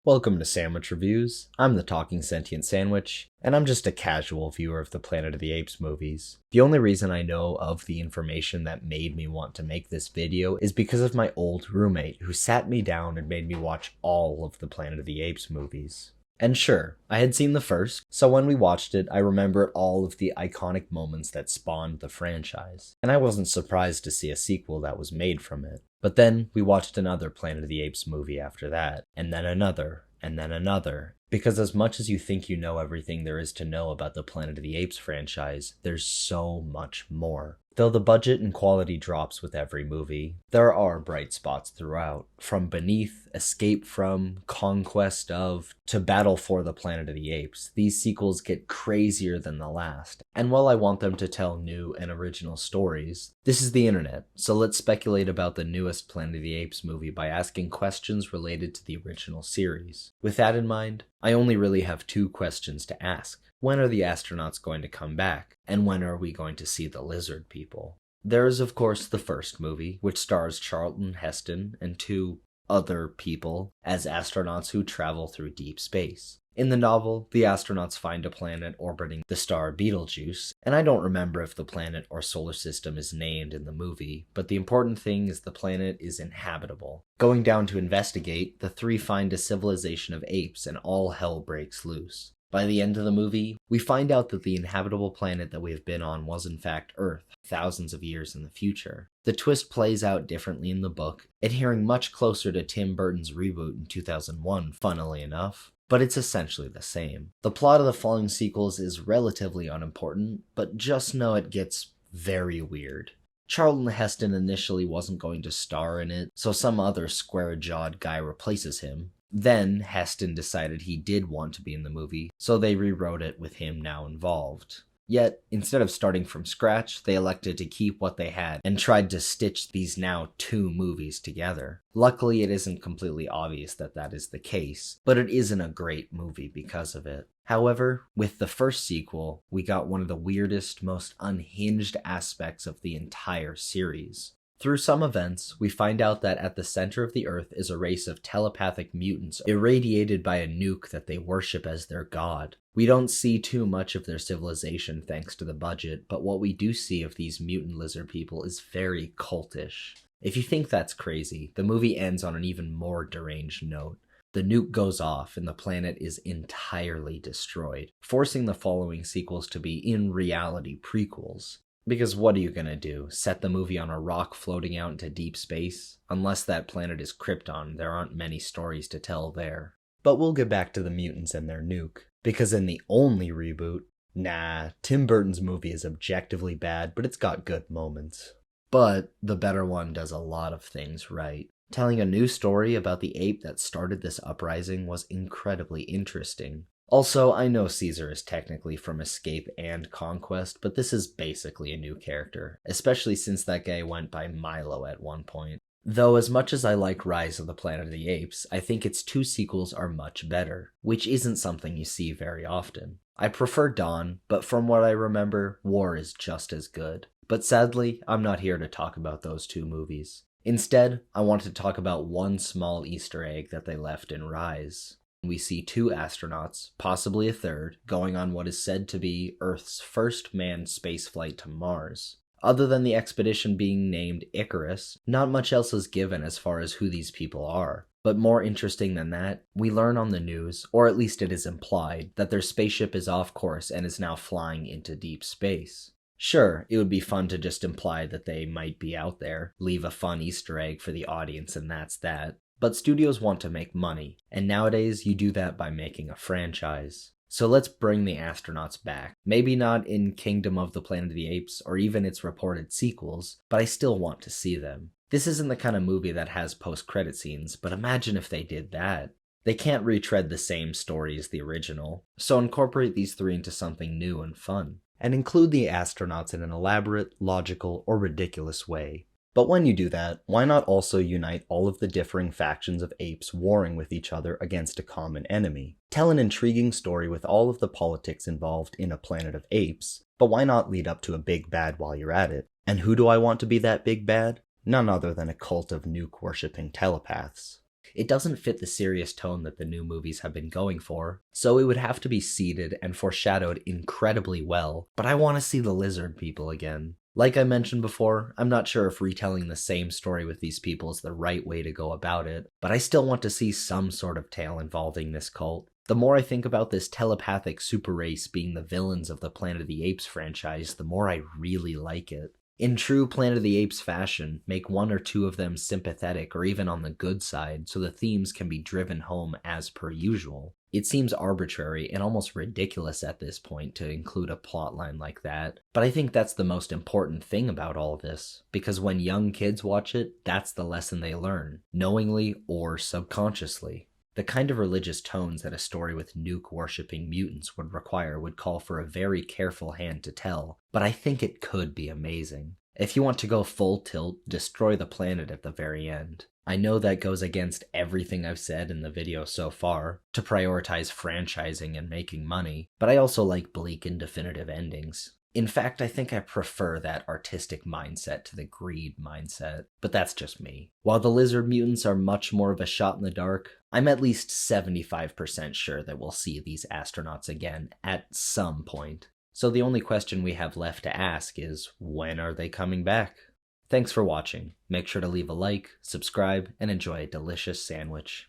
Welcome to Sandwich Reviews. I'm the Talking Sentient Sandwich, and I'm just a casual viewer of the Planet of the Apes movies. The only reason I know of the information that made me want to make this video is because of my old roommate who sat me down and made me watch all of the Planet of the Apes movies. And sure, I had seen the first, so when we watched it, I remembered all of the iconic moments that spawned the franchise, and I wasn't surprised to see a sequel that was made from it. But then we watched another Planet of the Apes movie after that, and then another, and then another. Because as much as you think you know everything there is to know about the Planet of the Apes franchise, there's so much more. Though the budget and quality drops with every movie, there are bright spots throughout. From Beneath, Escape From, Conquest Of, to Battle for the Planet of the Apes, these sequels get crazier than the last. And while I want them to tell new and original stories, this is the internet, so let's speculate about the newest Planet of the Apes movie by asking questions related to the original series. With that in mind, I only really have two questions to ask. When are the astronauts going to come back? And when are we going to see the lizard people? There is, of course, the first movie, which stars Charlton Heston and two other people as astronauts who travel through deep space. In the novel, the astronauts find a planet orbiting the star Betelgeuse, and I don't remember if the planet or solar system is named in the movie, but the important thing is the planet is inhabitable. Going down to investigate, the three find a civilization of apes and all hell breaks loose. By the end of the movie, we find out that the inhabitable planet that we have been on was in fact Earth, thousands of years in the future. The twist plays out differently in the book, adhering much closer to Tim Burton's reboot in 2001, funnily enough, but it's essentially the same. The plot of the following sequels is relatively unimportant, but just know it gets very weird. Charlton Heston initially wasn't going to star in it, so some other square-jawed guy replaces him. Then, Heston decided he did want to be in the movie, so they rewrote it with him now involved. Yet, instead of starting from scratch, they elected to keep what they had and tried to stitch these now two movies together. Luckily, it isn't completely obvious that that is the case, but it isn't a great movie because of it. However, with the first sequel, we got one of the weirdest, most unhinged aspects of the entire series. Through some events, we find out that at the center of the Earth is a race of telepathic mutants irradiated by a nuke that they worship as their god. We don't see too much of their civilization thanks to the budget, but what we do see of these mutant lizard people is very cultish. If you think that's crazy, the movie ends on an even more deranged note. The nuke goes off and the planet is entirely destroyed, forcing the following sequels to be in reality prequels. Because what are you gonna do? Set the movie on a rock floating out into deep space? Unless that planet is Krypton, there aren't many stories to tell there. But we'll get back to the mutants and their nuke. Because in the only reboot, Tim Burton's movie is objectively bad, but it's got good moments. But the better one does a lot of things right. Telling a new story about the ape that started this uprising was incredibly interesting. Also, I know Caesar is technically from Escape and Conquest, but this is basically a new character, especially since that guy went by Milo at one point. Though as much as I like Rise of the Planet of the Apes, I think its two sequels are much better, which isn't something you see very often. I prefer Dawn, but from what I remember, War is just as good. But sadly, I'm not here to talk about those two movies. Instead, I want to talk about one small Easter egg that they left in Rise. We see two astronauts, possibly a third, going on what is said to be Earth's first manned spaceflight to Mars. Other than the expedition being named Icarus, not much else is given as far as who these people are. But more interesting than that, we learn on the news, or at least it is implied, that their spaceship is off course and is now flying into deep space. Sure, it would be fun to just imply that they might be out there, leave a fun Easter egg for the audience, and that's that. But studios want to make money, and nowadays you do that by making a franchise. So let's bring the astronauts back. Maybe not in Kingdom of the Planet of the Apes or even its reported sequels, but I still want to see them. This isn't the kind of movie that has post-credit scenes, but imagine if they did that. They can't retread the same story as the original, so incorporate these three into something new and fun. And include the astronauts in an elaborate, logical, or ridiculous way. But when you do that, why not also unite all of the differing factions of apes warring with each other against a common enemy? Tell an intriguing story with all of the politics involved in a Planet of Apes, but why not lead up to a big bad while you're at it? And who do I want to be that big bad? None other than a cult of nuke-worshipping telepaths. it doesn't fit the serious tone that the new movies have been going for, so it would have to be seeded and foreshadowed incredibly well, but I want to see the lizard people again. Like I mentioned before, I'm not sure if retelling the same story with these people is the right way to go about it, but I still want to see some sort of tale involving this cult. The more I think about this telepathic super race being the villains of the Planet of the Apes franchise, the more I really like it. In true Planet of the Apes fashion, make one or two of them sympathetic or even on the good side so the themes can be driven home as per usual. It seems arbitrary and almost ridiculous at this point to include a plotline like that, but I think that's the most important thing about all this, because when young kids watch it, that's the lesson they learn, knowingly or subconsciously. The kind of religious tones that a story with nuke-worshipping mutants would require would call for a very careful hand to tell, but I think it could be amazing. If you want to go full tilt, destroy the planet at the very end. I know that goes against everything I've said in the video so far, to prioritize franchising and making money, but I also like bleak and definitive endings. In fact, I think I prefer that artistic mindset to the greed mindset, but that's just me. While the lizard mutants are much more of a shot in the dark, I'm at least 75% sure that we'll see these astronauts again at some point. So the only question we have left to ask is, when are they coming back? Thanks for watching. Make sure to leave a like, subscribe, and enjoy a delicious sandwich.